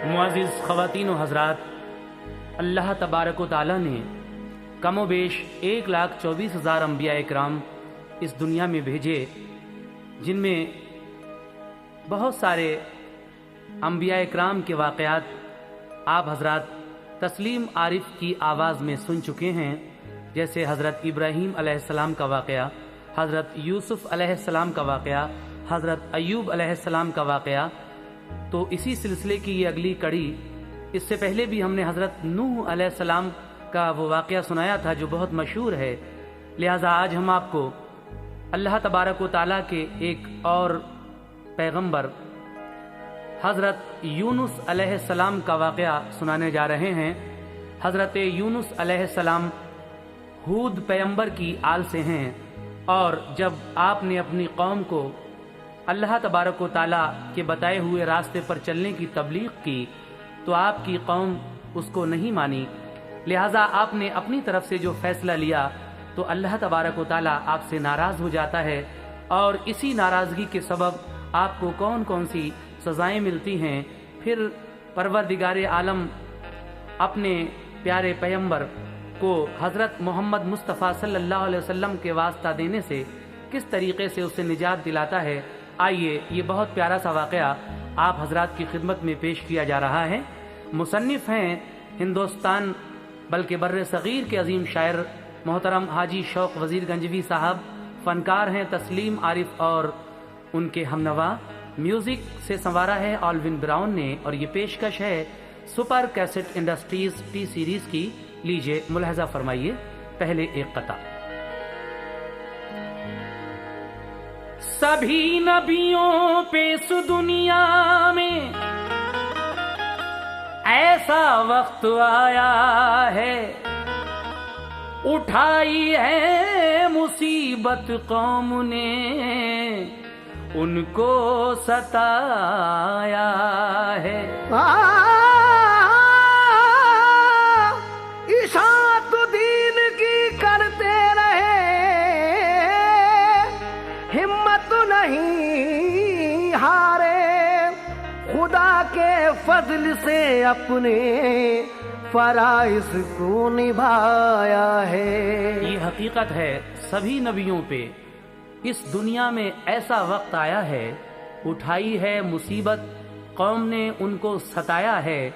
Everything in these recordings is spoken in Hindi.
मुअज़्ज़िज़ ख़वातीन व हज़रात, अल्लाह तबारक व तआला ने कमोबेश 1,24,000 अम्बिया इकराम इस दुनिया में भेजे, जिनमें बहुत सारे अम्बिया इकराम के वाक़यात आप हज़रात तस्लीम आरिफ की आवाज़ में सुन चुके हैं। जैसे हज़रत इब्राहीम अलैहिस्सलाम का वाक़या, हज़रत यूसुफ़ अलैहिस्सलाम का वाक़या, हज़रत अय्यूब अलैहिस्सलाम का वाक़या। तो इसी सिलसिले की ये अगली कड़ी, इससे पहले भी हमने हज़रत नूह अलैहिस्सलाम का वो वाक़या सुनाया था जो बहुत मशहूर है। लिहाजा आज हम आपको अल्लाह तबारक व तआला के एक और पैगंबर हज़रत यूनुस अलैहिस्सलाम का वाक़या सुनाने जा रहे हैं। हज़रत यूनुस अलैहिस्सलाम हूद पैगंबर की आल से हैं, और जब आपने अपनी कौम को अल्लाह तबारक व तआला के बताए हुए रास्ते पर चलने की तबलीग की तो आपकी कौम उसको नहीं मानी। लिहाजा आपने अपनी तरफ से जो फैसला लिया तो अल्लाह तबारक व तआला आपसे नाराज़ हो जाता है, और इसी नाराज़गी के सबब आपको कौन कौन सी सज़ाएं मिलती हैं। फिर परवरदिगार आलम अपने प्यारे पैगंबर को हज़रत मोहम्मद मुस्तफ़ा सल्लल्लाहु अलैहि वसल्लम के वास्ता देने से किस तरीक़े से उसे निजात दिलाता है। आइए ये बहुत प्यारा सा वाक़या आप हज़रात की खिदमत में पेश किया जा रहा है। मुसन्निफ़ हैं हिंदुस्तान बल्कि बर्रे सग़ीर के अजीम शायर मोहतरम हाजी शौक़ वज़ीर गंजवी साहब। फ़नकार हैं तस्लीम आरिफ और उनके हमनवा। म्यूज़िक से संवारा है ऑलविन ब्राउन ने, और ये पेशकश है super cassette industries T series की। लीजिए मुलाहज़ा फरमाइए। पहले एक कता। सभी नबियों पे इस दुनिया में ऐसा वक्त आया है, उठाई है मुसीबत कौम ने, उनको सताया है। इशाअत दीन की करते रहे, हिम्मत नहीं हारे, खुदा के फजल से अपने फराइज को निभाया है। ये हकीकत है, सभी नबियों पे इस दुनिया में ऐसा वक्त आया है, उठाई है मुसीबत कौम ने, उनको सताया है।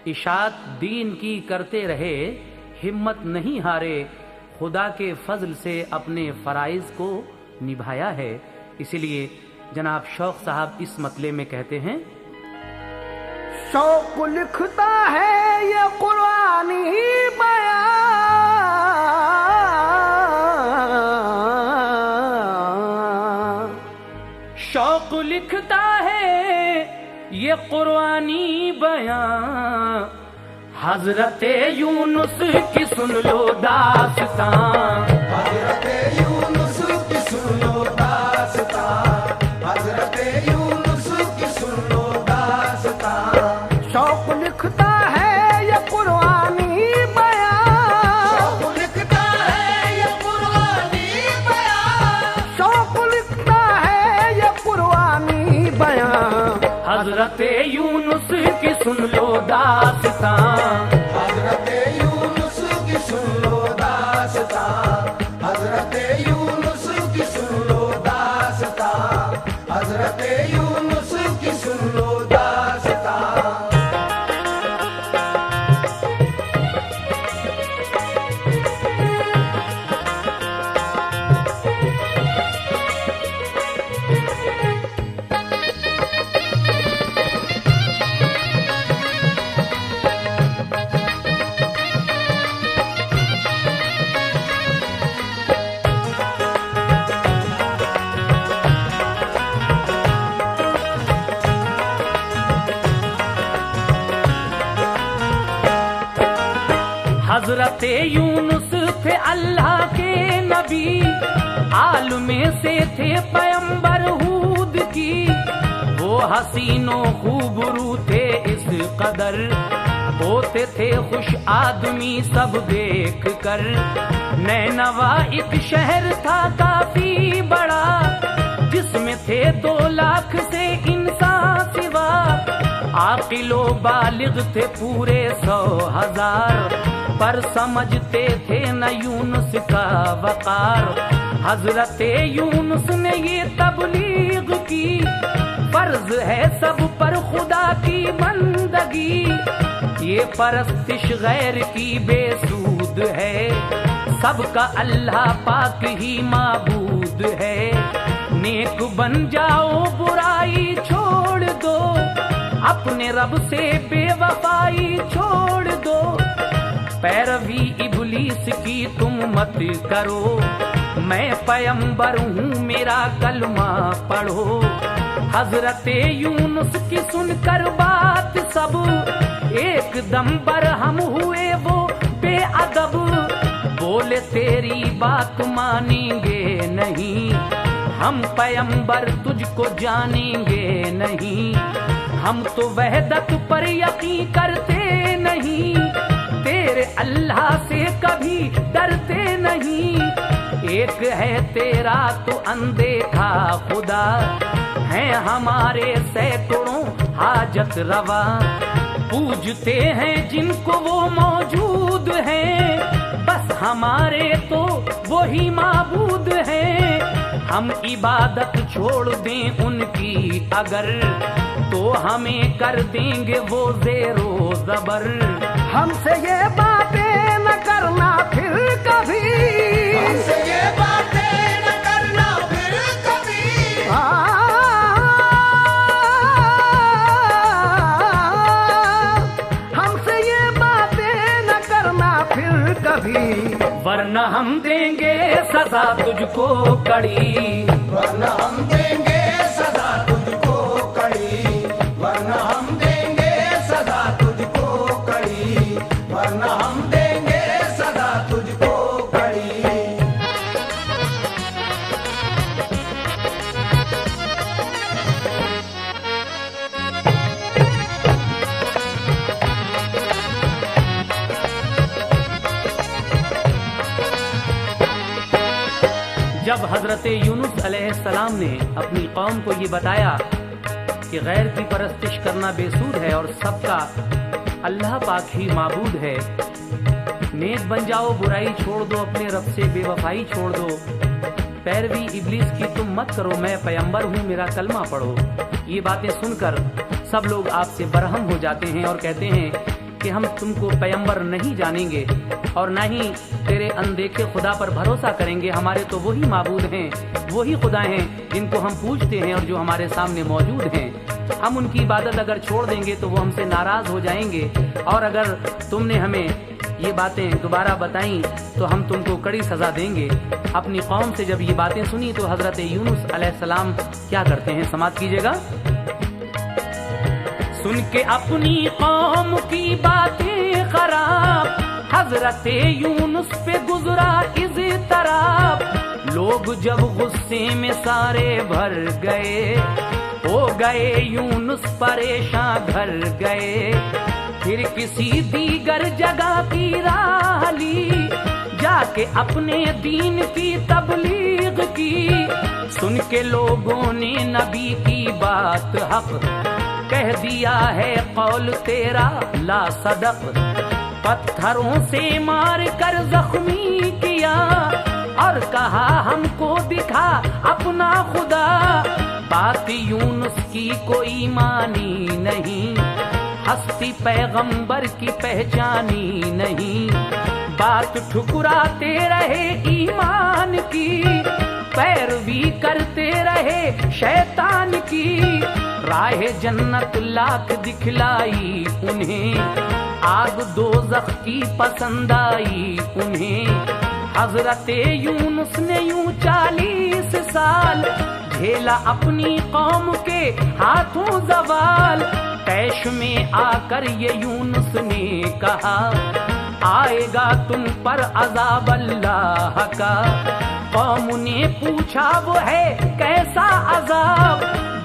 इशाअत दीन की करते रहे, हिम्मत नहीं हारे, खुदा के फजल से अपने फराइज को निभाया है। इसीलिए जनाब शौक़ साहब इस मतले में कहते हैं, शौक़ लिखता है ये कुरानी बयां, शौक़ लिखता है ये कुरानी बयां, हज़रते यूनुस की सुन लो दास्तां, हज़रते यूनुस की सुन लो दास्तां, हज़रते यूनुस की सुन लो दास्तां। शौक़ लिखता है ये कुरानी बयां, शौक़ लिखता है ये कुरानी बयां, शौक़ लिखता है ये कुरानी बयां, हज़रते यूनुस की सुन लो दास्तां, हज़रते यूनुस की सुन लो दास्तां, हज़रते यूनुस की सुन लो दास्तां, हज़रते यूनुस की सुन लो दास्तां। हज़रते यूनुस थे अल्लाह के नबी, आल में से थे पैगंबर हूद की, वो हसीनो खूबरू थे इस कदर, होते थे खुश आदमी सब देख कर। नैनवा एक शहर था काफी बड़ा, जिसमें थे 2 लाख से इंसान सिवा, आकिलो बालिग थे पूरे 100,000, पर समझते थे न यूनुस का वकार। हजरत यूनुस ने ये तबलीग की, फर्ज है सब पर खुदा की बंदगी। ये परस्तिश गैर की बेसूद है, सबका अल्लाह पाक ही माबूद है। नेक बन जाओ बुराई छोड़ दो, अपने रब से बेवफाई छोड़ दो। पैरवी इब्लीस की तुम मत करो, मैं पैगंबर हूँ मेरा कलमा पढ़ो। हजरत यूनुस की सुनकर बात सब एकदम बरहम हुए वो बेअदब। बोले तेरी बात मानेंगे नहीं, हम पैगंबर तुझको जानेंगे नहीं। हम तो वहदत पर यकीन करते नहीं, तेरे अल्लाह से कभी डरते नहीं। एक है तेरा तो अनदेखा खुदा, है हमारे सैकड़ों हाजत रवा। पूजते हैं जिनको वो मौजूद हैं, बस हमारे तो वही माबूद हैं। हम इबादत छोड़ दें उनकी अगर, तो हमें कर देंगे वो ज़ेरो ज़बर। हमसे ये बातें न करना फिर कभी, हमसे ये बातें न करना फिर कभी। हमसे ये बातें न करना फिर कभी, वरना हम देंगे सजा तुझको कड़ी। वरना हम देंगे सजा तुझको कड़ी, वरना हम देंगे सजा तुझको कड़ी, वरना हम देंगे सजा तुझको कड़ी। जब हजरत यूनुस अलैहिस्सलाम ने अपनी कौम को ये बताया कि गैर की परस्तिश करना बेसूद है और सबका अल्लाह पाक ही माबूद है, नेक बन जाओ बुराई छोड़ दो, अपने रब से बेवफाई छोड़ दो, पैरवी इब्लीस की तुम मत करो, मैं पैगंबर हूँ मेरा कलमा पढ़ो। ये बातें सुनकर सब लोग आपसे बरहम हो जाते हैं और कहते हैं कि हम तुमको पैगंबर नहीं जानेंगे और ना ही तेरे अनदेखे खुदा पर भरोसा करेंगे। हमारे तो वही माबूद हैं, वही खुदा हैं जिनको हम पूजते हैं और जो हमारे सामने मौजूद हैं। हम उनकी इबादत अगर छोड़ देंगे तो वो हमसे नाराज हो जाएंगे, और अगर तुमने हमें ये बातें दोबारा बताई तो हम तुमको कड़ी सजा देंगे। अपनी कौम से जब ये बातें सुनी तो हजरत यूनुस अलैहिस्सलाम क्या करते हैं, समाप्त कीजिएगा। सुन के अपनी कौम की बातें खराब, हजरत यूनुस पे गुजरा इस तरह। लोग जब गुस्से में सारे भर गए, हो गए यूनुस परेशान घर गए। फिर किसी दीगर जगह की राह ली, जाके अपने दीन की तबलीग की। सुन के लोगों ने नबी की बात हक, कह दिया है कौल तेरा ला सदक। पत्थरों से मार कर जख्मी किया और कहा हमको दिखा अपना खुदा। बात यूनुस की कोई मानी नहीं, हस्ती पैगंबर की पहचानी नहीं। बात ठुकराते रहे ईमान की, पैरवी करते रहे शैतान की। राह जन्नत लाख दिखलाई उन्हें, आग दोज़ख की पसंद आई उन्हें। हजरत यूनुस ने यूं 40 साल झेला अपनी कौम के हाथों जवाल। तैश में आकर ये यूनुस ने कहा, आएगा तुम पर अज़ाब अल्लाह का। कौम ने पूछा वो है कैसा अज़ाब,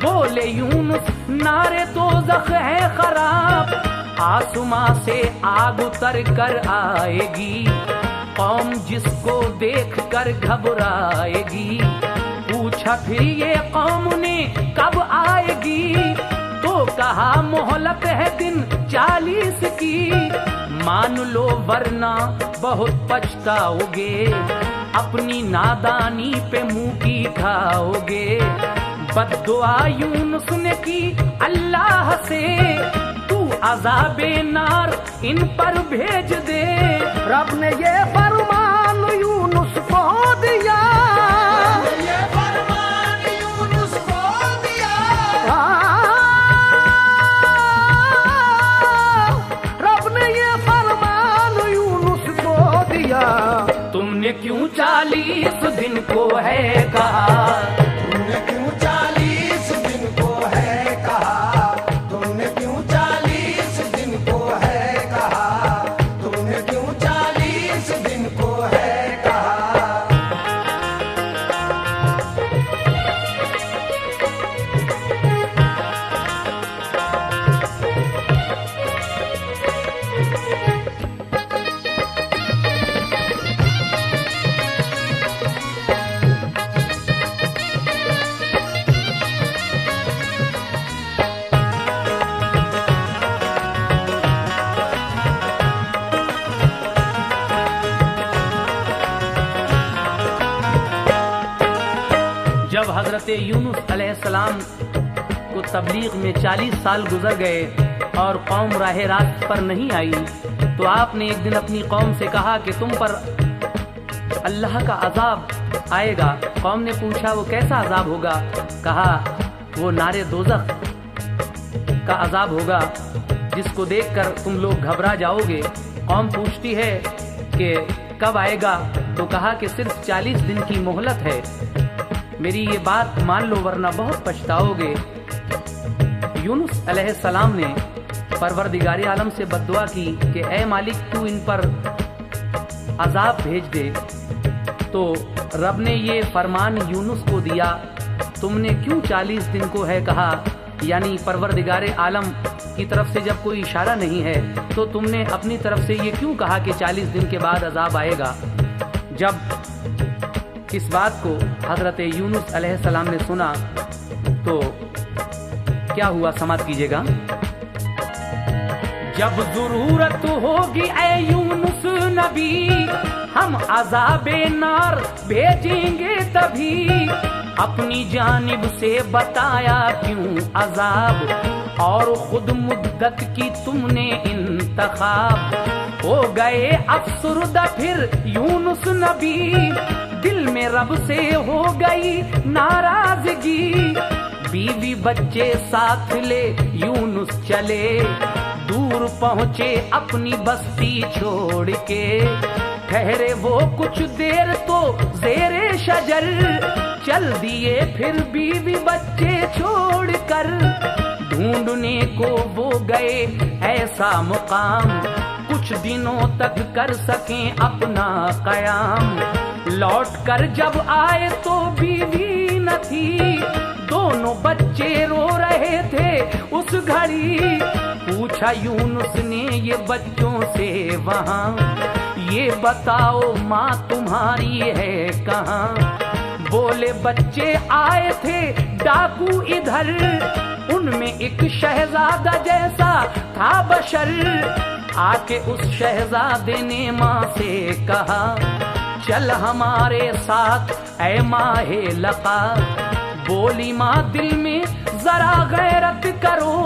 बोले यूनुस नारे दोज़ख है खराब। आसमां से आग उतर कर आएगी, कौम जिसको देख कर घबराएगी। पूछा फिर ये कौम ने कब आएगी, तो कहा मोहलत मोहलत है दिन 40 की, मान लो वरना बहुत पछताओगे, अपनी नादानी पे मुंह की खाओगे। बद्दुआ यूनुस ने की अल्लाह से, तू अज़ाबे नार इन पर भेज दे। रब ने ये फरमान यूनुस को दिया, ये फरमान यूनुस को दिया। रब ने ये फरमान यूनुस को दिया। तुमने क्यों 40 दिन को है कहा, तुमने क्यों 40 दिन को है कहा, तुमने क्यों 40 दिन को है कहा, तुमने क्यों 40 दिन को है कहा। जब हजरत यूनुस अलैहिस्सलाम को तबलीग में 40 साल गुजर गए और कौम राह रास्त पर नहीं आई, तो आपने एक दिन अपनी कौम से कहा कि तुम पर अल्लाह का अजाब आएगा। कौम ने पूछा वो कैसा अजाब होगा? कहा वो नारे दोज़ख का अजाब होगा जिसको देखकर तुम लोग घबरा जाओगे। कौम पूछती है कि कब आएगा? तो कहा कि सिर्फ 40 दिन की मोहलत है, मेरी ये बात मान लो वरना बहुत पछताओगे। यूनुस अलैहिस्सलाम ने परवरदिगार आलम से बद्दुआ की कि ए मालिक तू इन पर अजाब भेज दे। तो रब ने ये फरमान यूनुस को दिया, तुमने क्यों 40 दिन को है कहा, यानी परवरदिगार आलम की तरफ से जब कोई इशारा नहीं है तो तुमने अपनी तरफ से ये क्यों कहा कि 40 दिन के बाद अजाब आएगा। जब इस बात को हजरत यूनुस अलैहिस्सलाम ने सुना तो क्या हुआ, समाप्त कीजिएगा। जब जरूरत होगी ए यूनुस नबी, हम अज़ाबे नार भेजेंगे तभी, अपनी जानिब से बताया क्यों अजाब, और खुद मुद्दत की तुमने इंतखाब। हो गए अफसुर्दा फिर यूनुस नबी, दिल में रब से हो गई नाराजगी। बीवी बच्चे साथ ले यूनुस चले, दूर पहुँचे अपनी बस्ती छोड़ के। ठहरे वो कुछ देर तो ज़ेरे शजर, चल दिए फिर बीवी बच्चे छोड़ कर। ढूंढने को वो गए ऐसा मुकाम, कुछ दिनों तक कर सकें अपना कयाम। लौट कर जब आए तो बीवी न थी, दोनों बच्चे रो रहे थे उस घड़ी। पूछा यूनुस ने ये बच्चों से वहाँ, ये बताओ माँ तुम्हारी है कहाँ। बोले बच्चे आए थे डाकू इधर, उनमें एक शहजादा जैसा था बशर। आके उस शहजादे ने माँ से कहा, चल हमारे साथ ऐ माहे लका। बोली माँ दिल में जरा गैरत करो,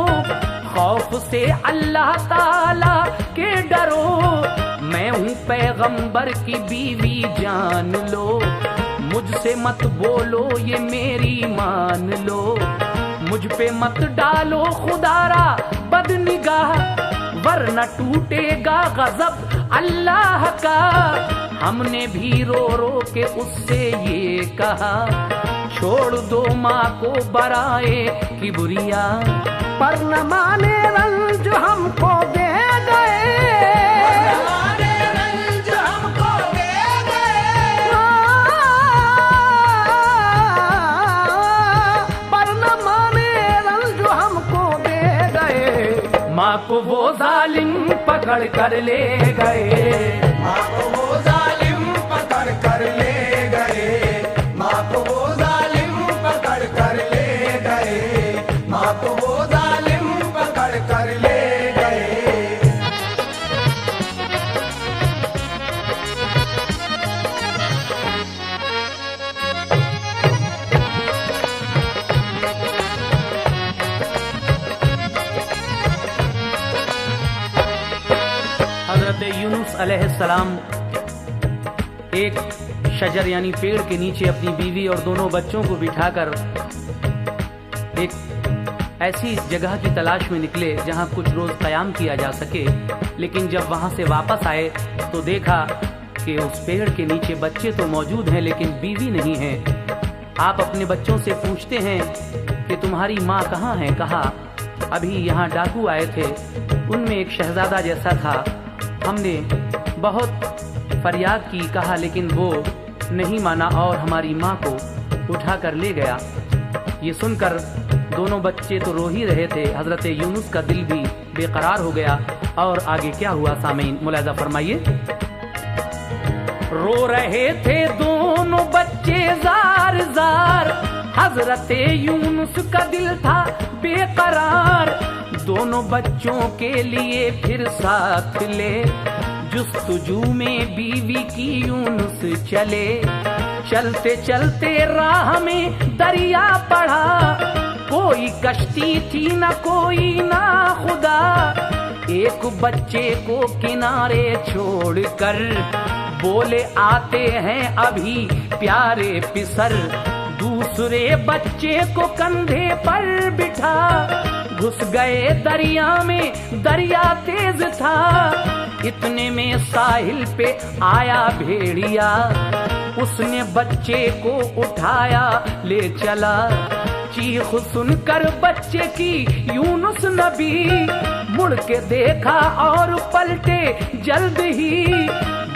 खौफ से अल्लाह ताला के डरो। मैं हूँ पैगंबर की बीवी जान लो, मुझसे मत बोलो ये मेरी मान लो। मुझ पे मत डालो खुदारा बदनिगाह, वरना टूटेगा गजब अल्लाह का। हमने भी रो रो के उससे ये कहा, छोड़ दो माँ को बराए किबरिया। पर न माने रंज हमको दे गए, माँ को वो जालिम पकड़ कर ले गए, माँ को वो जालिम पकड़ कर ले गए, माँ को वो जालिम पकड़ कर ले गए, माँ को वो जालिम पकड़ कर ले अलैहिस्सलाम एक शजर यानी पेड़ के नीचे अपनी बीवी और दोनों बच्चों को बिठाकर एक ऐसी जगह की तलाश में निकले जहां कुछ रोज क़याम किया जा सके। लेकिन जब वहां से वापस आए तो देखा कि उस पेड़ के नीचे बच्चे तो मौजूद हैं लेकिन बीवी नहीं है। आप अपने बच्चों से पूछते हैं कि तुम्हारी माँ कहाँ है? कहा अभी यहाँ डाकू आए थे, उनमें एक शहजादा जैसा था, हमने बहुत फरियाद की, कहा लेकिन वो नहीं माना और हमारी माँ को उठा कर ले गया। ये सुनकर दोनों बच्चे तो रो ही रहे थे, हजरत यूनुस का दिल भी बेकरार हो गया। और आगे क्या हुआ सामीन मुलाजा फरमाइए। रो रहे थे दोनों बच्चे जार जार, हजरत यूनुस का दिल था बेकरार। दोनों बच्चों के लिए फिर साथ ले जुस्तजू में बीवी की यूनुस चले। चलते चलते राह में दरिया पड़ा, कोई कश्ती थी न कोई ना खुदा। एक बच्चे को किनारे छोड़कर बोले आते हैं अभी प्यारे पिसर। दूसरे बच्चे को कंधे पर बिठा घुस गए दरिया में, दरिया तेज था। इतने में साहिल पे आया भेड़िया, उसने बच्चे को उठाया ले चला। चीख सुनकर बच्चे की यूनुस नबी मुड़ के देखा और पलटे जल्द ही।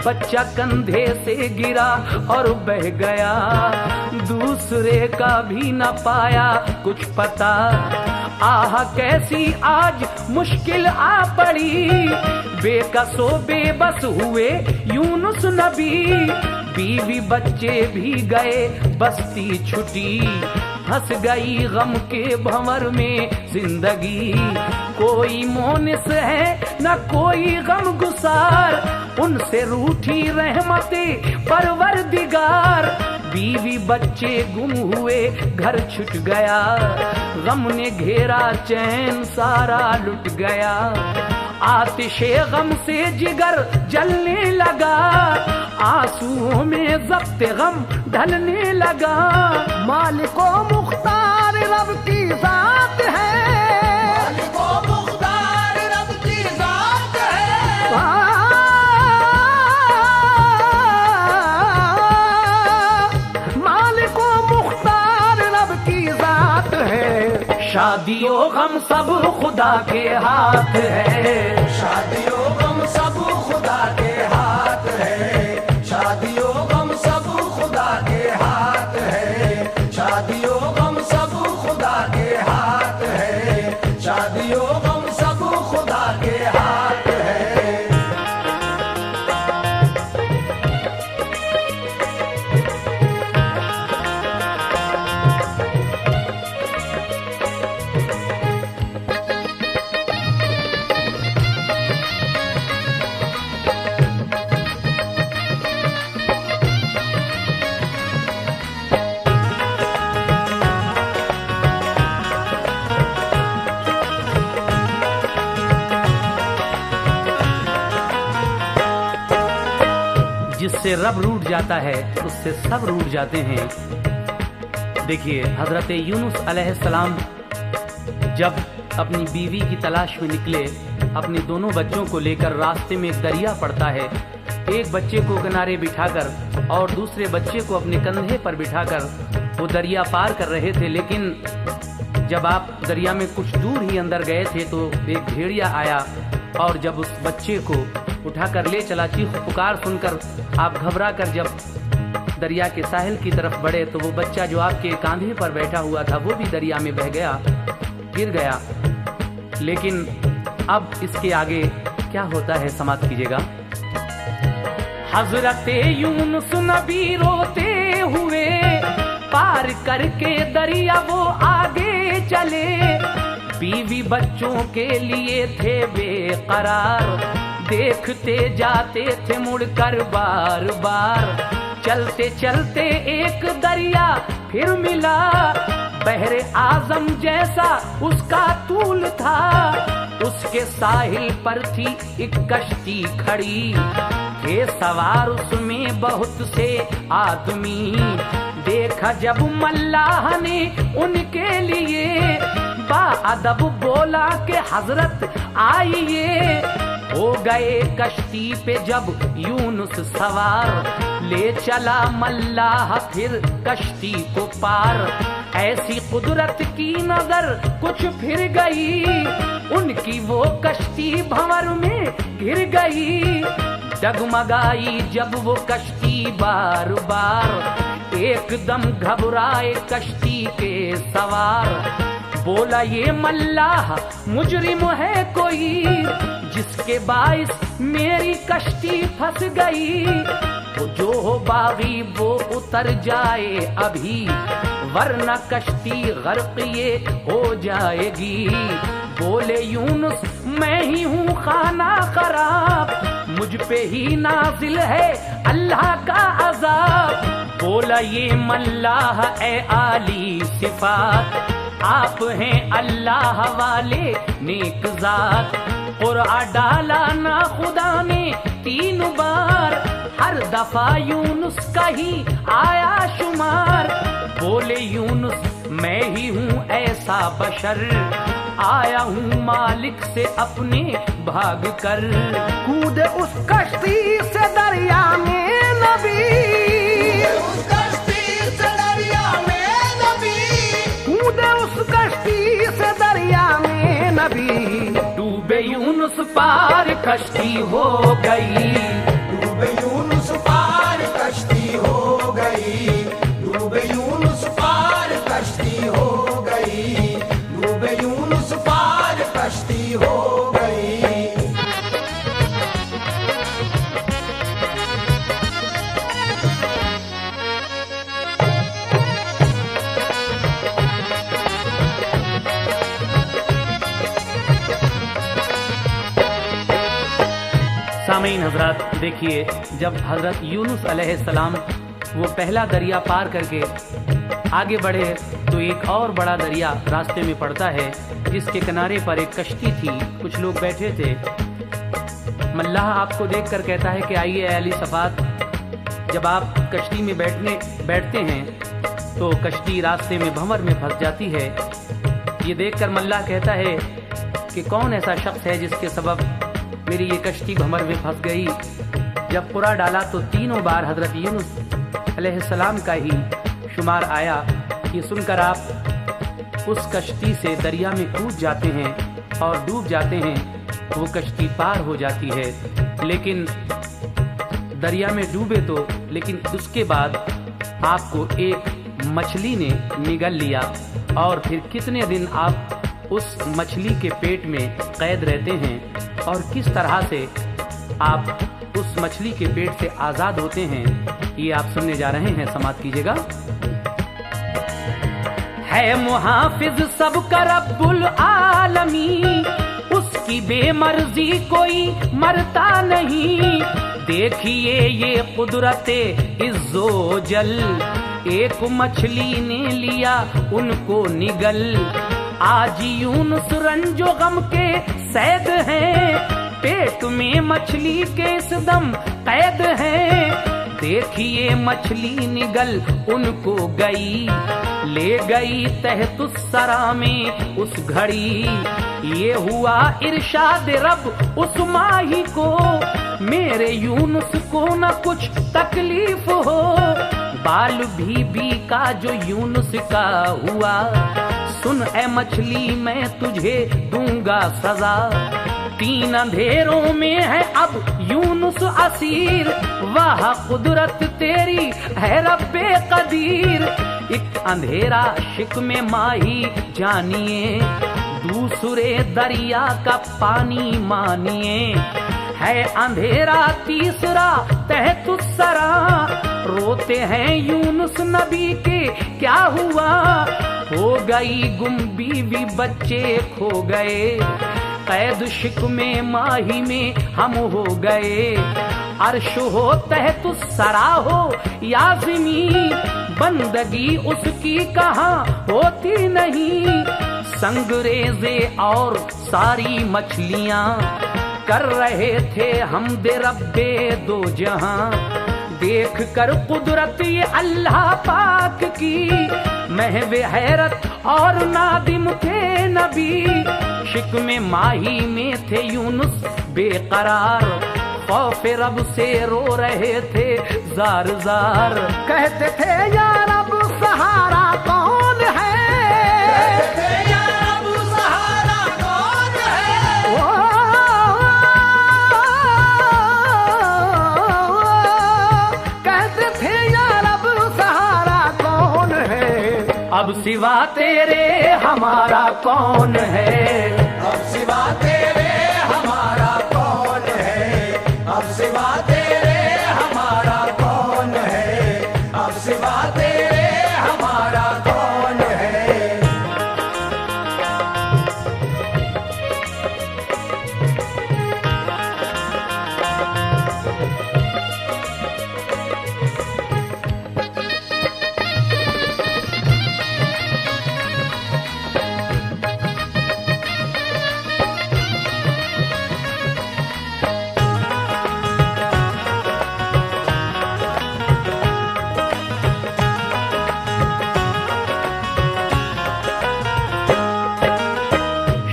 बच्चा कंधे से गिरा और बह गया, दूसरे का भी न पाया कुछ पता। आह कैसी आज मुश्किल आ पड़ी, बेकसो बेबस हुए यूनुस नबी। बीवी बच्चे भी गए बस्ती छुटी, फंस गई गम के भंवर में जिंदगी। कोई मोनिस है न कोई गम गुसार, उनसे रूठी रहमते परवरदिगार। बीवी बच्चे गुम हुए घर छुट गया, गम ने घेरा चैन सारा लुट गया। आतिशे गम से जिगर जलने लगा, आंसुओं में ज़ब्त गम ढलने लगा। मालिको मुख्तार रब की जात है, मालिको मुख्तार रब की जात है। मालिको मुख्तार रब की जात है। शादियों गम सब खुदा के हाथ है, शादियों गम सब खुदा के हाथ है। शादियों गम सब खुदा के हाथ है। शादियों गम सब खुदा के हाथ है। शादियों गम सब खुदा के हाथ है। जिससे रब रूठ जाता है उससे सब रूठ जाते हैं। देखिए हजरत यूनुस अलैहिस्सलाम जब अपनी बीवी की तलाश में निकले, अपने दोनों बच्चों को लेकर रास्ते में एक दरिया पड़ता है। एक बच्चे को किनारे बिठाकर और दूसरे बच्चे को अपने कंधे पर बिठाकर वो दरिया पार कर रहे थे। लेकिन जब आप दरिया में कुछ दूर ही अंदर गए थे तो एक भेड़िया आया और जब उस बच्चे को उठाकर ले चला। चीख पुकार सुनकर आप घबरा कर जब दरिया के साहिल की तरफ बढ़े तो वो बच्चा जो आपके कांधे पर बैठा हुआ था वो भी दरिया में बह गया, गिर गया। लेकिन अब इसके आगे क्या होता है समाप्त कीजिएगा। हजरत यूनुस नबी रोते हुए पार करके दरिया वो आगे चले। बीवी बच्चों के लिए थे बेकरार, देखते जाते थे मुड़कर बार बार। चलते चलते एक दरिया फिर मिला, बहरे आजम जैसा उसका तूल था। उसके साहिल पर थी एक कश्ती खड़ी, थे सवार उसमें बहुत से आदमी। देखा जब मल्लाह ने उनके लिए, बाअदब बोला कि हजरत आइए। हो गए कश्ती पे जब यूनुस सवार, ले चला मल्लाह फिर कश्ती को पार। ऐसी कुदरत की नजर कुछ फिर गई, उनकी वो कश्ती भंवर में गिर गई। डगमगाई जब वो कश्ती बार बार, एकदम घबराए कश्ती के सवार। बोला ये मल्लाह मुजरिम है कोई, जिसके बाइस मेरी कश्ती फंस गई। तो जो हो बागी वो उतर जाए अभी, वरना कश्ती गर्क ये हो जाएगी। बोले यूनुस मैं ही हूँ खाना खराब, मुझ पे ही नाजिल है अल्लाह का अजाब। बोला ये मल्लाह ए आली सिफात, आप हैं अल्लाह वाले नेक जात। कुरआन डाला ना खुदा ने 3 बार, हर दफा यूनुस का ही आया शुमार। बोले यूनुस मैं ही हूँ ऐसा बशर, आया हूँ मालिक से अपने भाग कर। कूदे उस कश्ती से दरिया में नबी, उस कश्ती से दरिया में नबी, कूदे उस कश्ती से दरिया में नबी। डूबे यूनुस पार कश्ती हो गई, डूबे यूनुस पार कश्ती हो गई, डूबे यूनुस पार कश्ती हो गई, डूबे यूनुस पार कश्ती हो गई। सामीन हजरात, देखिए जब हजरत यूनुस अलैहिस्सलाम वो पहला दरिया पार करके आगे बढ़े तो एक और बड़ा दरिया रास्ते में पड़ता है, जिसके किनारे पर एक कश्ती थी, कुछ लोग बैठे थे। मल्लाह आपको देखकर कहता है कि आइए अली सफात, जब आप कश्ती में बैठते हैं तो कश्ती रास्ते में भंवर में फंस जाती है। ये देखकर मल्लाह कहता है कि कौन ऐसा शख्स है जिसके सबब मेरी ये कश्ती भंवर में फंस गई। जब कुरा डाला तो 3 बार हजरत यूनुस अलैहिस्सलाम का ही शुमार आया। ये सुनकर आप उस कश्ती से दरिया में कूद जाते हैं और डूब जाते हैं, वो कश्ती पार हो जाती है। लेकिन दरिया में डूबे तो, लेकिन उसके बाद आपको एक मछली ने निगल लिया और फिर कितने दिन आप उस मछली के पेट में कैद रहते हैं और किस तरह से आप उस मछली के पेट से आजाद होते हैं, ये आप सुनने जा रहे हैं। समाप्त कीजिएगा। है मुहाफिज सबका रब्बुल आलमी, उसकी बेमर्जी कोई मरता नहीं। देखिए ये कुदरते इज्जो जल, एक मछली ने लिया उनको निगल। आज यूनुस रंजो गम के सैद हैं, पेट में मछली के इस दम कैद हैं। देखिए मछली निगल उनको गई, ले गई तहतुस्सरा में उस घड़ी। ये हुआ इरशाद रब उस माही को, मेरे यूनुस को न कुछ तकलीफ हो। बाल भी का जो यूनुस का हुआ, सुन ए मछली मैं तुझे दूंगा सजा। 3 अंधेरों में है अब यूनुस असीर, वाह कुदरत तेरी है रब्बे कदीर। एक अंधेरा शिक में माही जानिए, दूसरे दरिया का पानी मानिए। है अंधेरा तीसरा तहतुस्सरा, रोते हैं यूनुस नबी के क्या हुआ। हो गई गुम बीवी बच्चे खो गए, कैद शिक में माही में हम हो गए। अर्श हो तहतुस्सरा हो या ज़मीं, बंदगी उसकी कहाँ होती नहीं। संगरेजे और सारी मछलियां कर रहे थे हमदे रब्बे दो जहां। देख कर कुदरत ये अल्लाह पाक की महवे हैरत और नादिम थे नबी। शिकमे माही में थे यूनुस बेकरार, खौफ रब से रो रहे थे जार जार। कहते थे या रब सहारा कौन है, कहते थे या रब सहारा कौन है। कहते थे या रब सहारा कौन है, अब सिवा तेरे हमारा कौन है। अब सिवा तेरे हमारा कौन है, अब सिवा तेरे हमारा कौन है, अब सिवा तेरे हमारा कौन है।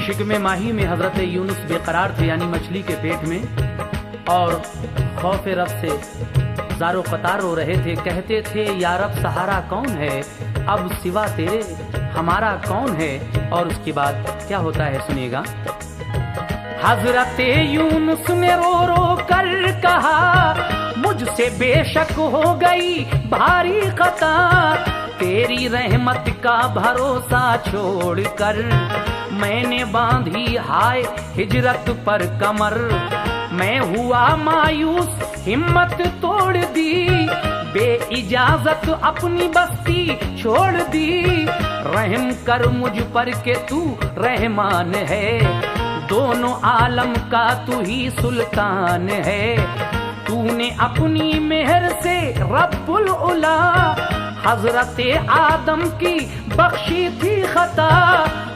शिकमे माही में हजरत यूनुस बेकरार थे, यानी मछली के पेट में, और खौफ रब से ज़ारो कतार रो रहे थे। कहते थे या रब सहारा कौन है, अब सिवा तेरे हमारा कौन है। और उसके बाद क्या होता है सुनिएगा। हजरत यूनुस ने रो रो कर कहा, मुझसे बेशक हो गई भारी खता, तेरी रहमत का भरोसा छोड़कर मैंने बांधी हाय हिजरत पर कमर। मैं हुआ मायूस, हिम्मत तोड़ दी, बेइजाजत अपनी बस्ती छोड़ दी। रहम कर मुझ पर के तू रहमान है, दोनों आलम का तू ही सुल्तान है। तूने अपनी मेहर से रब्बुल उला हजरत आदम की बख्शी थी खता।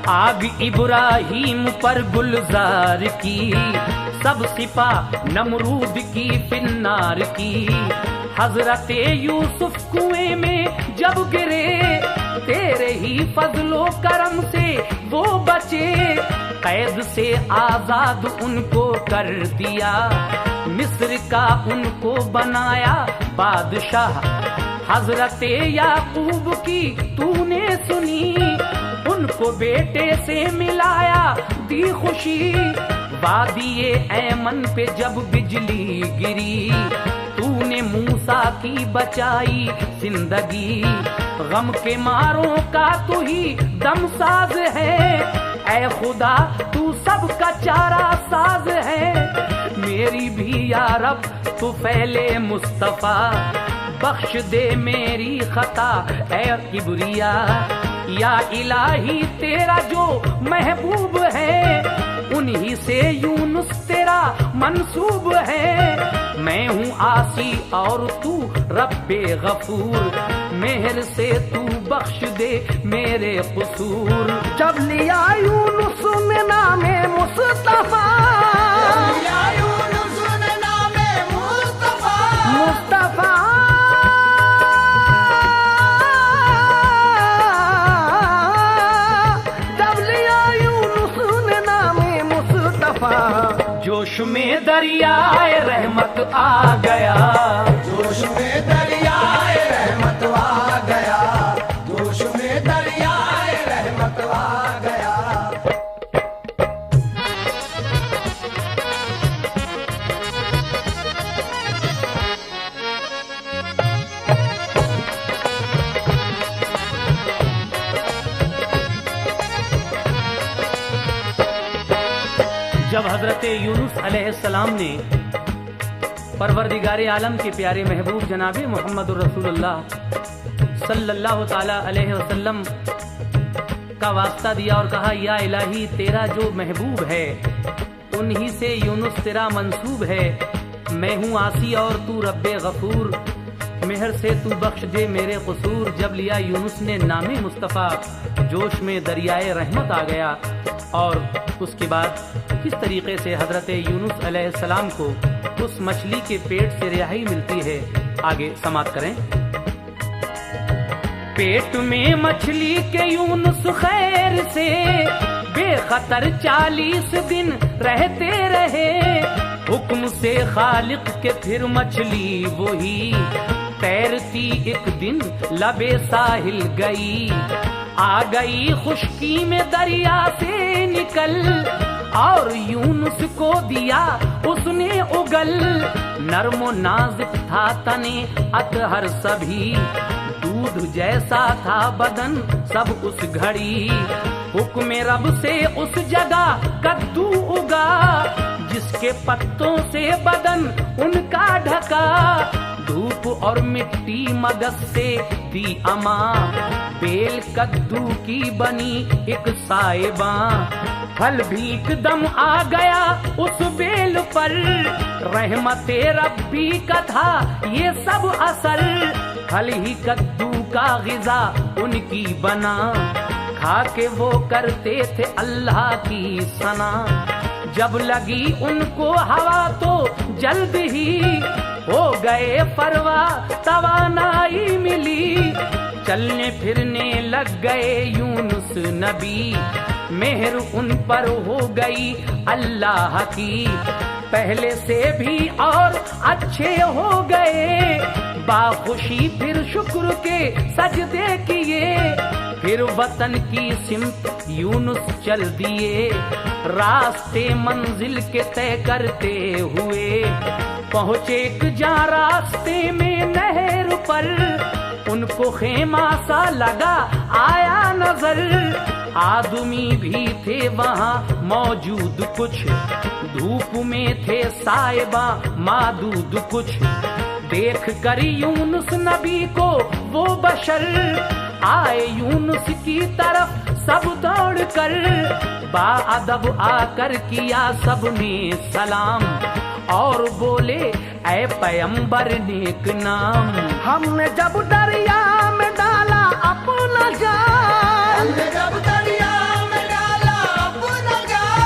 आग इब्राहीम पर गुलजार की, सब सिपा नमरूद की फिन्नार की। हजरत यूसुफ कुएं में जब गिरे, तेरे ही फजलो करम से वो बचे। कैद से आजाद उनको कर दिया, मिस्र का उनको बनाया बादशाह। हजरत याकूब की तूने सुनी, उनको बेटे से मिलाया दी खुशी। वादिये ऐमन पे जब बिजली गिरी, तूने मूसा की बचाई जिंदगी। गम के मारों का तू ही दमसाज है, ऐ खुदा तू सबका चारा साज है। मेरी भी या रब तू फैले मुस्तफा, बख्श दे मेरी खता ऐ किबरिया। या इलाही तेरा जो महबूब है, उन्हीं से यूनुस तेरा मंसूब है। मैं हूँ आसी और तू रब्बे गफूर, मेहर से तू बख्श दे मेरे कसूर। जब लिया यूनुस ने नामे मुस्तफा, या यूनुस ने नामे मुस्तफा, मुस्तफा जब लिया यूनुस ने नामे मुस्तफा, जोश में दरियाए रहमत आ गया। जोश में दरियाए रहमत आ गया, जोश में दरियाए रहमत आ गया। जब हजरत यूनुस अलैहिस्सलाम ने परवरदिगार आलम के प्यारे महबूब जनाबे मोहम्मद रसूलुल्लाह सल्लल्लाहु ताला अलैहि वसल्लम का वास्ता दिया और कहा, या इलाही तेरा जो महबूब है उन्हीं से यूनुस तेरा मंसूब है। मैं हूँ आसी और तू रब्बे गफूर, मेहर से तू बख्श दे मेरे कसूर। जब लिया यूनुस ने नामे मुस्तफ़ा, जोश में दरियाए रहमत आ गया। और उसके बाद किस तरीके से हजरत यूनुस अलैहिस्सलाम को उस मछली के पेट से रिहाई मिलती है, आगे समाप्त करें। पेट में मछली के यूनुस खैर से बेखतर 40 दिन रहते रहे। हुक्म से खालिक के फिर मछली वही तैरती एक दिन लबे साहिल गई। आ गई खुश्की में दरिया से निकल, और यूनुस को दिया उसने उगल। नर्मो नाजुक था तने अतहर सभी, दूध जैसा था बदन सब उस घड़ी। हुक्म रब से उस जगह कद्दू उगा, जिसके पत्तों से बदन उनका ढका। धूप और मिट्टी मगज से दी अमा, बेल कद्दू की बनी एक साइबा। फल भी एकदम आ गया उस बेल पर, रहमते रब्बी का था ये सब असर। फल ही कद्दू का गिजा उनकी बना, खा के वो करते थे अल्लाह की सना। जब लगी उनको हवा तो जल्द ही हो गए परवा, तवानाई मिली। चलने फिरने लग गए यूनुस नबी, मेहर उन पर हो गई अल्लाह की। पहले से भी और अच्छे हो गए, बाखुशी फिर शुक्र के सजदे किए। फिर वतन की सिमत यूनुस चल दिए, रास्ते मंजिल के तय करते हुए। पहुँचे एक जा रास्ते में नहर पर, उनको खेमा सा लगा आया नजर। आदमी भी थे वहाँ मौजूद कुछ, धूप में थे साहिबा मादूद कुछ। देख कर यूनुस नबी को वो बशर, आए यूनुस की तरफ सब दौड़ कर। बाअदब आकर किया सबने सलाम, और बोले ऐ पैगंबर नेक नाम। हमने जब दरिया में डाला अपना जाल, हमने जब दरिया में डाला अपना जाल।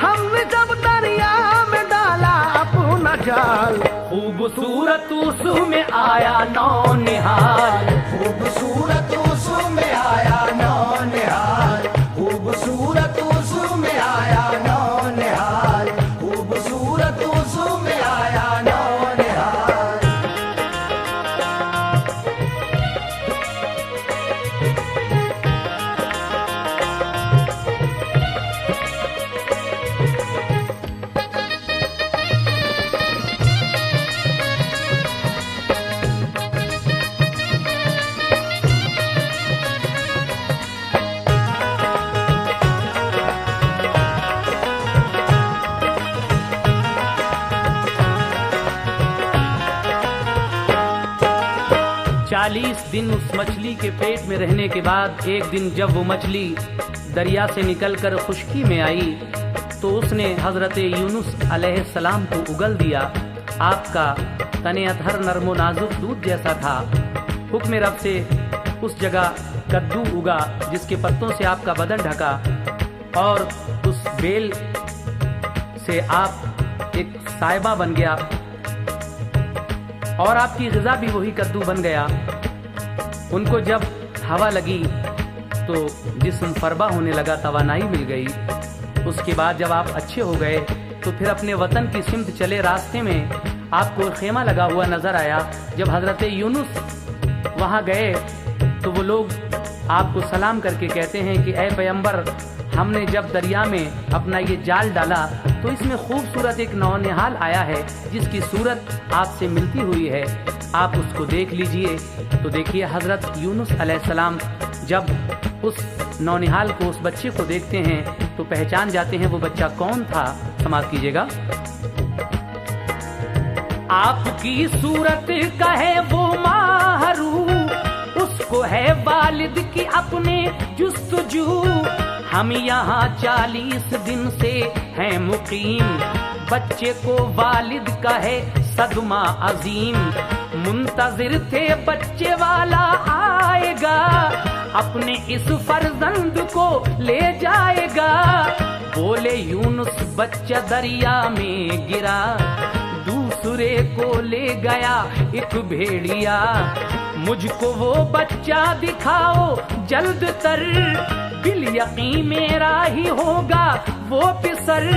हमने जब दरिया में डाला अपना जाल, खूबसूरत उसमें आया नौनिहाल। खूबसूरत उसमें आया नौनिहाल, खूबसूरत उसमें आया नौनिहाल, खूबसूरत उसमें आया नौनिहाल। चालीस दिन उस मछली के पेट में रहने के बाद एक दिन जब वो मछली दरिया से निकलकर खुश्की में आई, तो उसने हजरत यूनुस अलैहिस्सलाम को उगल दिया। आपका तने अतहर नरमो नाजुक दूध जैसा था। हुक्म रब से उस जगह कद्दू उगा, जिसके पत्तों से आपका बदन ढका, और उस बेल से आप एक साहिबा बन गया, और आपकी ग़िज़ा भी वही कद्दू बन गया। उनको जब हवा लगी तो जिस्म फरबा होने लगा, तवानाई मिल गई। उसके बाद जब आप अच्छे हो गए तो फिर अपने वतन की सिमत चले। रास्ते में आपको खेमा लगा हुआ नजर आया। जब हजरत यूनुस वहाँ गए तो वो लोग आपको सलाम करके कहते हैं कि ऐ पैगंबर, हमने जब दरिया में अपना ये जाल डाला तो इसमें खूबसूरत एक नौनिहाल आया है, जिसकी सूरत आपसे मिलती हुई है, आप उसको देख लीजिए। तो देखिए हजरत यूनुस अलैहिस्सलाम जब उस नौनिहाल को, उस बच्चे को देखते हैं तो पहचान जाते हैं वो बच्चा कौन था। समाप्त कीजिएगा। आपकी सूरत का है वो माहरू, उसको है वालिद की अपने जुस्तजू। हम यहाँ 40 दिन से हैं मुकीम, बच्चे को वालिद का है सदमा अजीम, मुंतजिर थे बच्चे वाला आएगा, अपने इस फर्जंद को ले जाएगा। बोले यूनुस बच्चा दरिया में गिरा, दूसरे को ले गया एक भेड़िया। मुझको वो बच्चा दिखाओ जल्द तर, बिल यकीन मेरा ही होगा वो पिसर।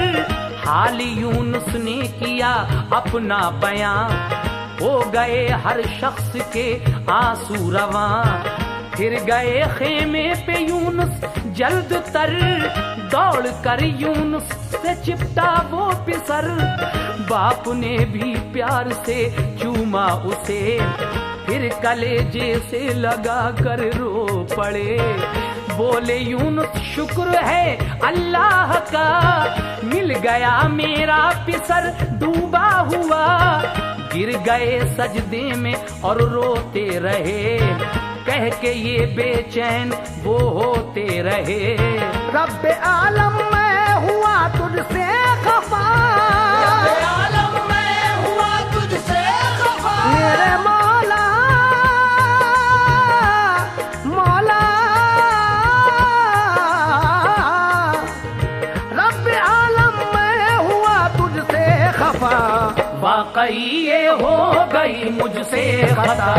हाल यूनुस ने किया अपना बयां, हो गए हर शख्स के आंसू रवां। फिर गए खेमे पे यूनुस जल्द तर, दौड़ कर यूनुस से चिपटा वो पिसर। बाप ने भी प्यार से चूमा उसे, फिर कलेजे से लगा कर रो पड़े। बोले यूनुस शुक्र है अल्लाह का, मिल गया मेरा पिसर डूबा हुआ। गिर गए सजदे में और रोते रहे, कह के ये बेचैन वो होते रहे। रब्बे आलम मैं हुआ तुझसे खफा, रब्बे आलम मैं हुआ तुझसे खफा। मेरे मौला मौला, रब्बे आलम मैं हुआ तुझसे खफा। वाकई ये हो गई मुझसे खता,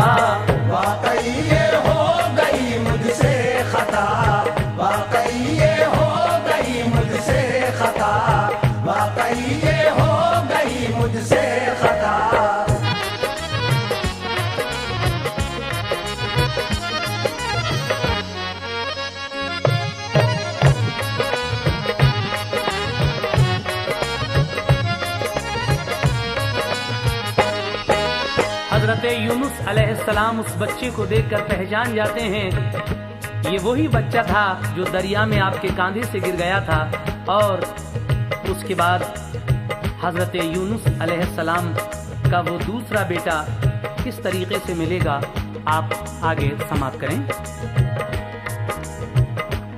वाकई ये हो गई मुझसे खता, वाकई ये हो गई मुझसे खता, वाकई ये हो गई मुझसे खता। हजरत यूनुस अलैहिस्सलाम उस बच्चे को देखकर पहचान जाते हैं, ये वही बच्चा था जो दरिया में आपके कांधे से गिर गया था। और उसके बाद हजरत यूनुस अलैहिस्सलाम का वो दूसरा बेटा किस तरीके से मिलेगा, आप आगे समाप्त करें।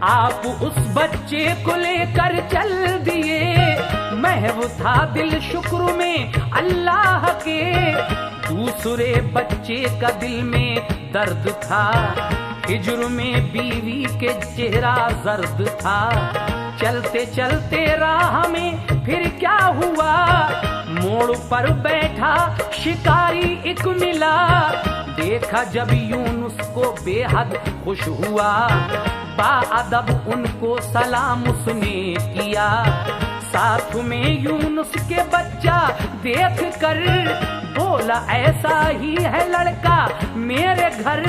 आप उस बच्चे को लेकर चल दिए, महव था दिल शुक्र में अल्लाह के। दूसरे बच्चे का दिल में दर्द था, हिज्र में बीवी के चेहरा जर्द था। चलते चलते राह में फिर क्या हुआ, मोड़ पर बैठा शिकारी एक मिला। देखा जब यूनुस को बेहद खुश हुआ, बाअदब उनको सलाम उसने किया। साथ में यूनुस के बच्चा देख कर बोला ऐसा ही है लड़का मेरे घर।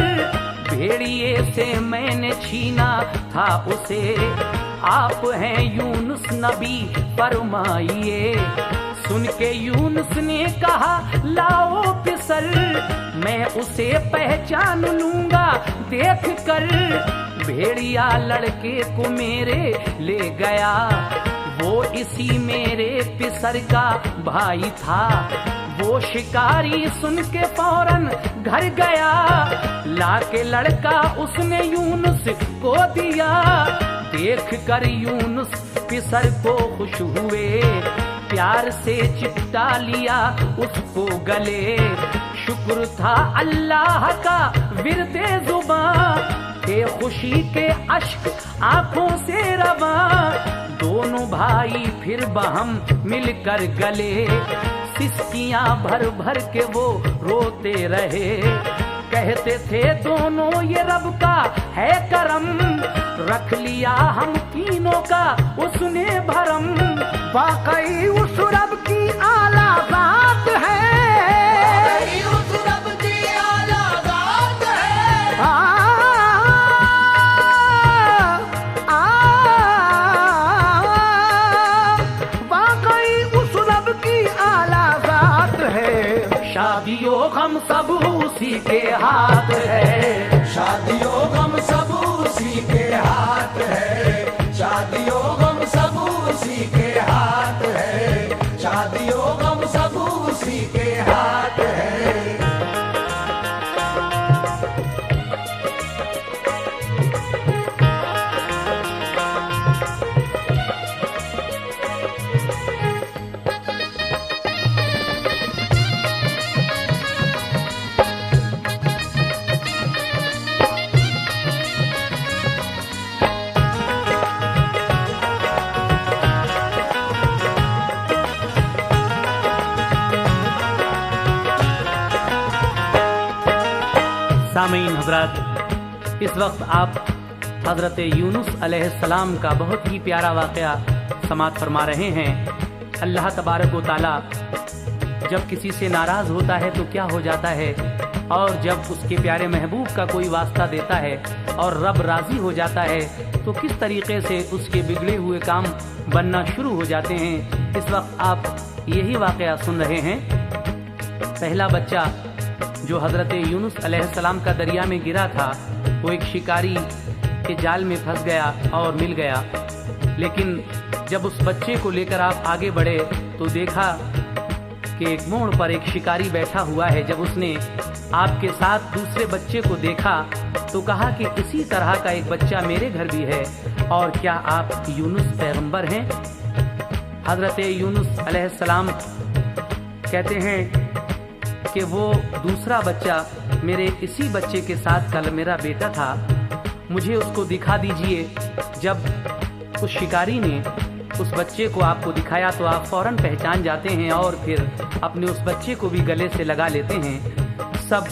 भेड़िए से मैंने छीना था उसे, आप हैं यूनुस नबी फरमाइए। सुन के यूनुस ने कहा लाओ पिसर, मैं उसे पहचान लूंगा देख कर। भेड़िया लड़के को मेरे ले गया, वो इसी मेरे पिसर का भाई था। वो शिकारी सुन के फौरन घर गया, लाके लड़का उसने यूनुस को दिया। देख कर यूनुस पिसर को खुश हुए, प्यार से चिपटा लिया उसको गले। शुक्र था अल्लाह का विरदे जुबां, थे खुशी के अश्क आंखों से रवां। दोनों भाई फिर बहम मिलकर गले, सिसकियां भर भर के वो रोते रहे। कहते थे दोनों ये रब का है करम, रख लिया हम तीनों का उसने भरम। वाकई उस रब की आला बात है, वाकई उस रब की आला बात है। वाकई उस रब की आला बात है। शादियों हम सब उसी के हाथ है, शादियों गम सब उसी के हाथ है, शादियों गम सब उसी के हाथ है, शादियों गम सब उसी के हाथ है। सामीन हजरात, इस वक्त आप हज़रत यूनुस अलैहिस्सलाम का बहुत ही प्यारा वाक़या समाअत फरमा रहे हैं। अल्लाह तबारक व तआला जब किसी से नाराज़ होता है तो क्या हो जाता है, और जब उसके प्यारे महबूब का कोई वास्ता देता है और रब राज़ी हो जाता है तो किस तरीक़े से उसके बिगड़े हुए काम बनना शुरू हो जाते हैं। इस वक्त आप यही वाक़या सुन रहे हैं। पहला बच्चा जो हज़रत यूनुस अलैहिस्सलाम का दरिया में गिरा था, वो एक शिकारी के जाल में फंस गया और मिल गया। लेकिन जब उस बच्चे को लेकर आप आगे बढ़े तो देखा कि एक मोड़ पर एक शिकारी बैठा हुआ है। जब उसने आपके साथ दूसरे बच्चे को देखा तो कहा कि इसी तरह का एक बच्चा मेरे घर भी है, और क्या आप यूनुस पैगंबर हैं? हज़रत यूनुस अलैहिस्सलाम कहते हैं कि वो दूसरा बच्चा मेरे इसी बच्चे के साथ कल मेरा बेटा था, मुझे उसको दिखा दीजिए। जब उस शिकारी ने उस बच्चे को आपको दिखाया तो आप फौरन पहचान जाते हैं और फिर अपने उस बच्चे को भी गले से लगा लेते हैं। सब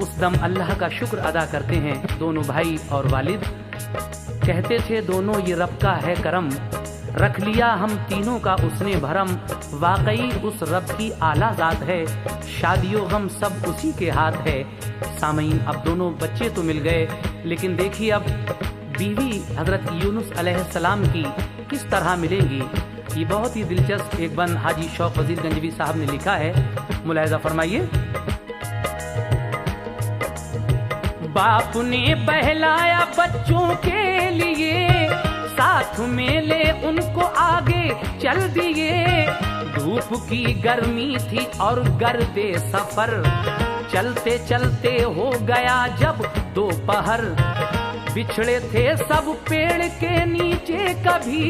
उस दम अल्लाह का शुक्र अदा करते हैं, दोनों भाई और वालिद। कहते थे दोनों ये रब का है करम, रख लिया हम तीनों का उसने भरम, वाकई उस रब की आला ज़ात है, शादियों गम सब उसी के हाथ है। सामीन, अब दोनों बच्चे तो मिल गए, लेकिन देखिए अब बीवी हज़रत यूनुस अलैहिस्सलाम की किस तरह मिलेंगी। ये बहुत ही दिलचस्प एक बंद हाजी शौक वजीर गंजवी साहब ने लिखा है, मुलाहिज़ा फरमाइए। बाप ने बहलाया बच्चों के लिए, साथ में ले उनको आगे चल दिए। धूप की गर्मी थी और गर्दे सफर, चलते चलते हो गया जब दोपहर। बिछड़े थे सब पेड़ के नीचे कभी,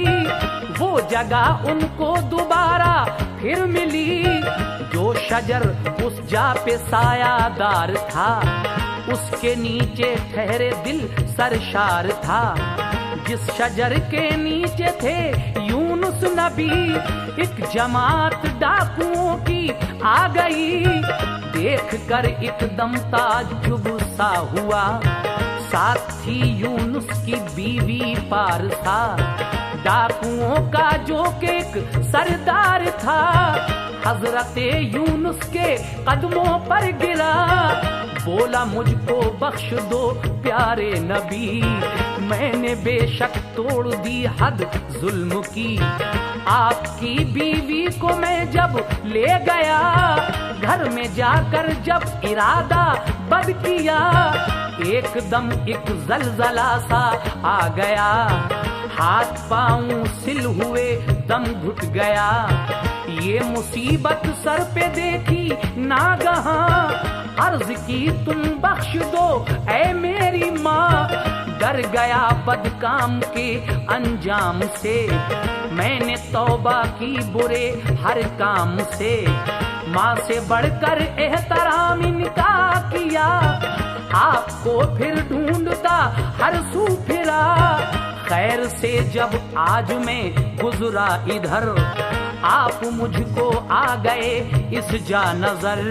वो जगह उनको दोबारा फिर मिली। जो शजर उस जा पे सायादार था, उसके नीचे ठहरे दिल सरशार था। जिस शजर के नीचे थे यूनुस नबी, एक जमात डाकुओं की आ गई। देख कर एकदम ताज्जुब सा हुआ, साथ थी यूनुस की बीवी पारसा। डाकुओं का जो के एक सरदार था, हजरत यूनुस के कदमों पर गिरा। बोला मुझको बख्श दो प्यारे नबी, मैंने बेशक तोड़ दी हद जुल्म की। आपकी बीवी को मैं जब ले गया, घर में जाकर जब इरादा बद किया, एकदम एक जलजला सा आ गया। हाथ पांव सिल हुए दम घुट गया। ये मुसीबत सर पे देखी नागहां, अर्ज की तुम बख्श दो ऐ मेरी माँ। डर गया बदकाम के अंजाम से, मैंने तौबा की बुरे हर काम से। माँ से बढ़कर एहतराम इनका किया, आपको फिर ढूंढता हर सू फिरा। खैर से जब आज मैं गुजरा इधर, आप मुझको आ गए इस जा नजर।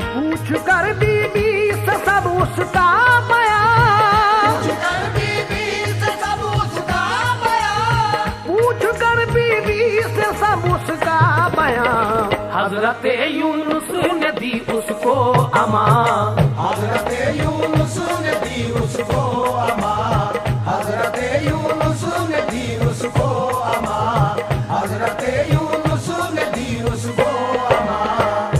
पूछ कर बीबी से सब उसका बयान, पूछ कर बीबी से सब उसका बयान, पूछ कर बीबी से सब उसका बयान। हजरत यूनुस ने दी उसको अमान, हजरत यूनुस ने दी उसको अमान, हजरत यूनुस ने दी उसको अमान, हजरत यूनुस ने दी उसको अमान।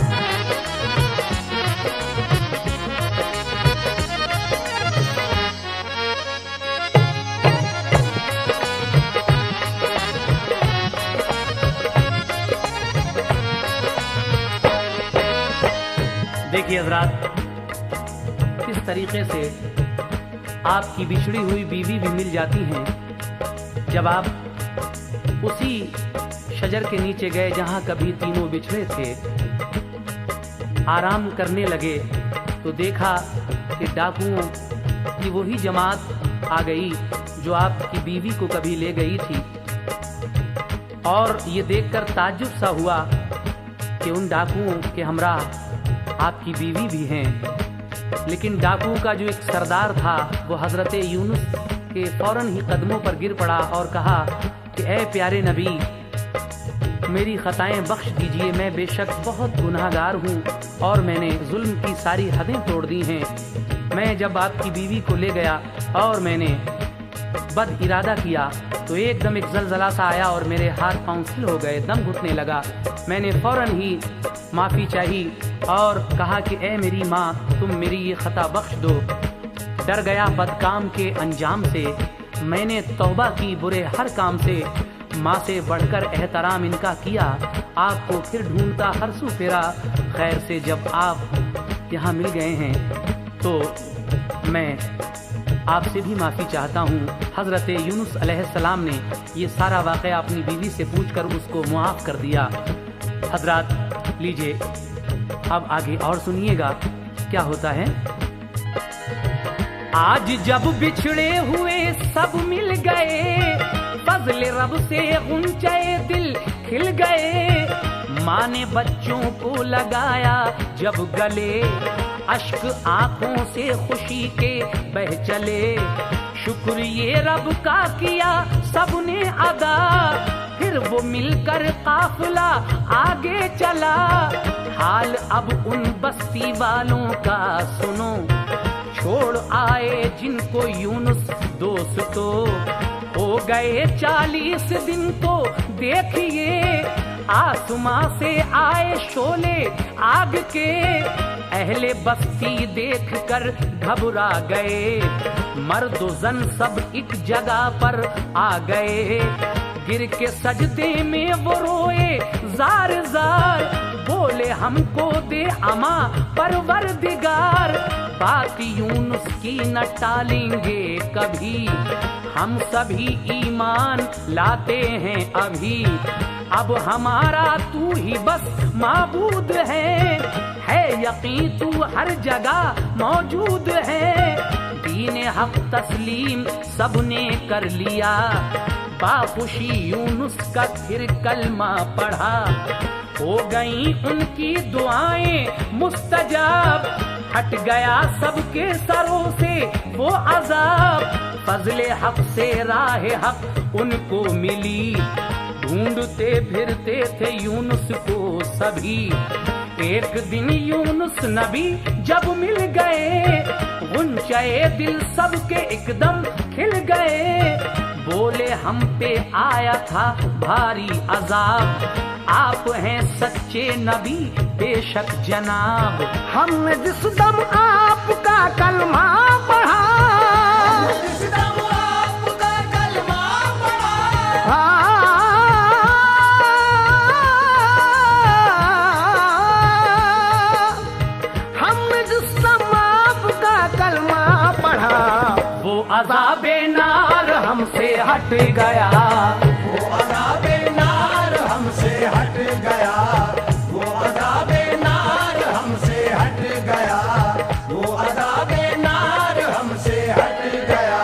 देखिए हजरात, किस तरीके से आपकी बिछड़ी हुई बीवी भी मिल जाती हैं। जब आप उसी शजर के नीचे गए जहां कभी तीनों बिछड़े थे, आराम करने लगे तो देखा कि डाकुओं की वही जमात आ गई जो आपकी बीवी को कभी ले गई थी। और ये देखकर ताज्जुब सा हुआ कि उन डाकुओं के हमरा आपकी बीवी भी हैं। लेकिन डाकू का जो एक सरदार था वो हज़रत यूनुस के फौरन ही कदमों पर गिर पड़ा और कहा कि ए प्यारे नबी, मेरी ख़ताएं बख्श दीजिए, मैं बेशक बहुत गुनाहगार हूँ और मैंने जुल्म की सारी हदें तोड़ दी हैं। मैं जब आपकी बीवी को ले गया और मैंने बद इरादा किया तो एकदम एक जलजला सा आया और मेरे हाथ पांव सिल हो गए, दम घुटने लगा। मैंने फौरन ही माफ़ी चाही और कहा कि ए मेरी माँ, तुम मेरी ये ख़ता बख्श दो। डर गया बदकाम के अंजाम से, मैंने तौबा की बुरे हर काम से, माँ से बढ़कर एहतराम इनका किया, आपको फिर ढूंढता हर सू फेरा। खैर से जब आप यहाँ मिल गए हैं तो मैं आपसे भी माफ़ी चाहता हूँ। हज़रत यूनुस अलैहिस्सलाम ने ये सारा वाक़या अपनी बीवी से पूछकर उसको मुआफ़ कर दिया। हज़रात लीजिए अब आगे और सुनिएगा क्या होता है। आज जब बिछड़े हुए सब मिल गए, फज़ले रब से गुंचे दिल खिल गए। माँ ने बच्चों को लगाया जब गले, अश्क आंखों से खुशी के बह चले। शुक्र ये रब का किया सबने अदा, फिर वो मिलकर काफिला आगे चला। हाल अब उन बस्ती वालों का सुनो, छोड़ आए जिनको यूनुस दोस्तों। हो गए 40 दिन तो देखिए, आसमां से आए शोले आग के। अहले बस्ती देख कर घबरा गए, मर्द जन सब एक जगह पर आ गए। गिर के सजदे में वो रोए जार जार, बोले हमको दे अमा परवरदिगार। बात यूनुस की न टालेंगे कभी, हम सभी ईमान लाते हैं अभी। अब हमारा तू ही बस माबूद है यकीन तू हर जगह मौजूद है। दीन हक तस्लीम सबने कर लिया, बाखुशी यूनुस का फिर कलमा पढ़ा। हो गई उनकी दुआएं मुस्तजाब, हट गया सबके सरों से वो अजाब। फजले हक से राह हक उनको मिली, ढूंढते फिरते थे यूनुस को सभी। एक दिन यूनुस नबी जब मिल गए, गुंचाए दिल सबके एकदम खिल गए। बोले हम पे आया था भारी अजाब, आप हैं सच्चे नबी बेशक जनाब। हमने जिस दम आपका कलमा पढ़ा, जिस दम आपका कलमा पढ़ा, हमने जिस दम आपका कलमा पढ़ा, वो अज़ाबे नार हमसे हट गया। वो अज़ाबे नार हमसे हट गया, वो अज़ाबे नार हमसे हट गया, वो अज़ाबे नार हमसे हट गया।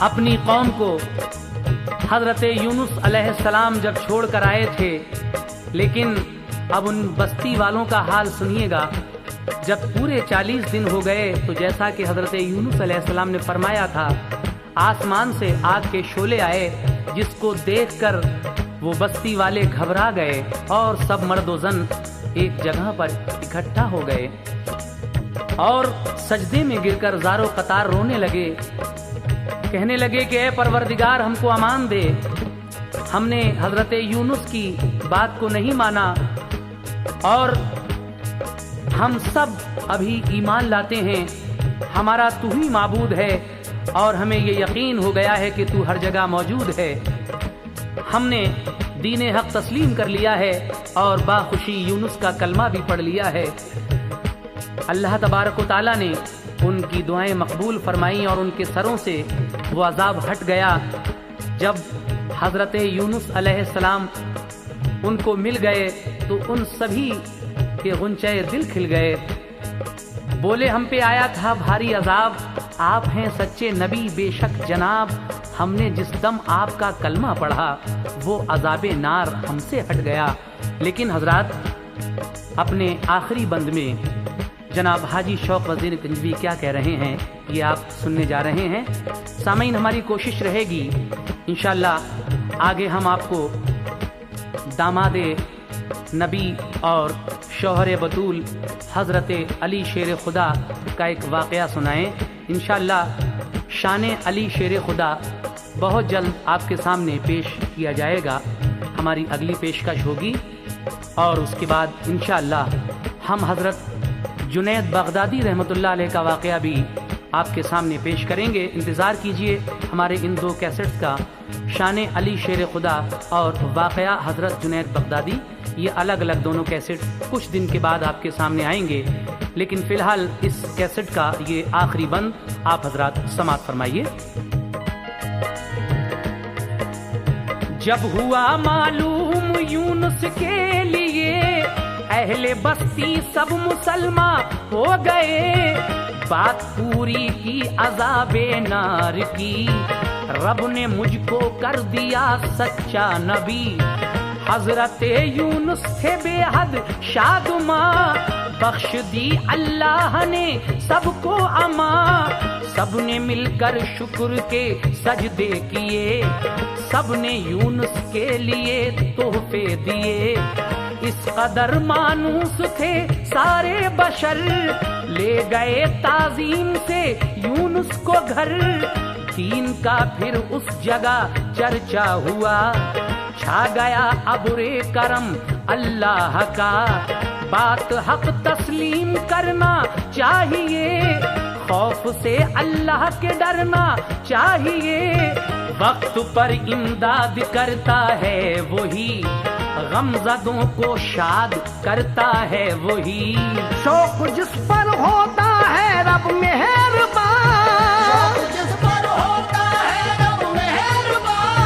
अपनी कौम को हज़रत यूनुस अलैहिस्सलाम जब छोड़ कर आए थे, लेकिन अब उन बस्ती वालों का हाल सुनिएगा। जब पूरे 40 दिन हो गए तो जैसा कि हज़रत यूनुस अलैहिस्सलाम ने फरमाया था, आसमान से आग के शोले आए, जिसको देखकर वो बस्ती वाले घबरा गए और सब मर्दोजन एक जगह पर इकट्ठा हो गए और सजदे में गिरकर ज़ारो कतार रोने लगे। कहने लगे कि ए परवरदिगार हमको अमान दे, हमने हज़रत यूनुस की बात को नहीं माना और हम सब अभी ईमान लाते हैं, हमारा तू ही माबूद है और हमें ये यकीन हो गया है कि तू हर जगह मौजूद है। हमने दीन हक तस्लीम कर लिया है और बाखुशी यूनुस का कलमा भी पढ़ लिया है। अल्लाह तबारक व तआला ने उनकी दुआएं मकबूल फरमाई और उनके सरों से वो अजाब हट गया। जब हज़रत यूनुस अलैहिस्सलाम उनको मिल गए तो उन सभी के गुंचे दिल खिल गए। बोले, हम पे आया था भारी अजाब, आप हैं सच्चे नबी बेशक जनाब। हमने जिस दम आपका कलमा पढ़ा वो अजाबे नार हमसे हट गया। लेकिन हजरात अपने आखिरी बंद में जनाब हाजी शौक वज़ीर गंजवी क्या कह रहे हैं ये आप सुनने जा रहे हैं। सामीन, हमारी कोशिश रहेगी इंशाअल्लाह आगे हम आपको दामादे नबी और शौहर बतूल हज़रत अली शेर खुदा का एक वाक़या सुनाएं। इंशाअल्लाह शान अली शेर खुदा बहुत जल्द आपके सामने पेश किया जाएगा। हमारी अगली पेशकश होगी और उसके बाद इंशाअल्लाह हम हज़रत जुनैद बगदादी रहमतुल्लाह अलैह का वाक़या भी आपके सामने पेश करेंगे। इंतज़ार कीजिए हमारे इन 2 कैसेट्स का, शान अली शेर खुदा और वाक़या हज़रत जुनैद बगदादी। ये अलग अलग दोनों कैसेट कुछ दिन के बाद आपके सामने आएंगे, लेकिन फ़िलहाल इस कैसेट का ये आखिरी बंद आप हजरात समात फरमाइए। जब हुआ मालूम यूनुस के लिए अहले बस्ती सब मुसलमान हो गए। बात पूरी की अज़ाबे नार की, रब ने मुझको कर दिया सच्चा नबी। हजरत यूनुस थे बेहद शादुमां, बख्श दी अल्लाह ने सबको अमा। सबने मिलकर शुक्र के सजदे किए, सबने यूनुस के लिए तोहफे दिए। इस कदर मानूस थे सारे बशर, ले गए ताजीम से यूनुस को घर। दीन का फिर उस जगह चर्चा हुआ, छा गया अबुरे करम अल्लाह का। बात हक तस्लीम करना चाहिए, खौफ से अल्लाह के डरना चाहिए। वक्त पर इमदाद करता है वही, गमज़दों को शाद करता है वही। शौक जिस पर होता है रब मेहरबान, शौक जिस पर होता है रब मेहरबान।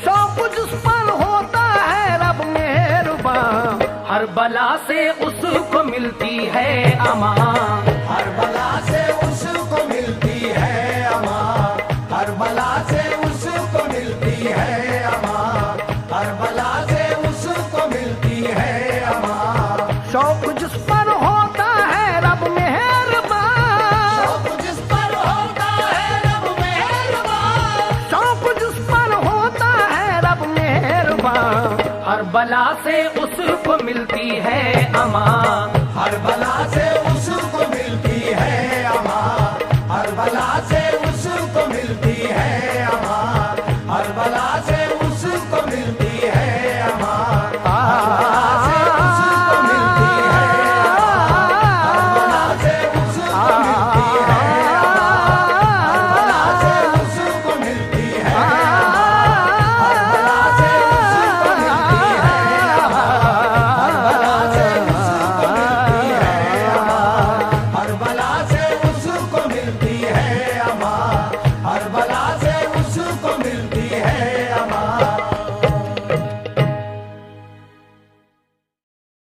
शौक जिस पर होता है रब मेहरबान, हर बला से उसको मिलती है अमान। हर बला से उसको मिलती है अमान, हर बला से उसको मिलती है अमान, हर बला से उसको मिलती है अमान। शौक जिस पर होता है रब मेहरबान, शौक जिस पर होता है रब मेहरबान। शौक जिस पर होता है रब मेहरबान, हर बला से उसको मिलती है अमान। हर बला से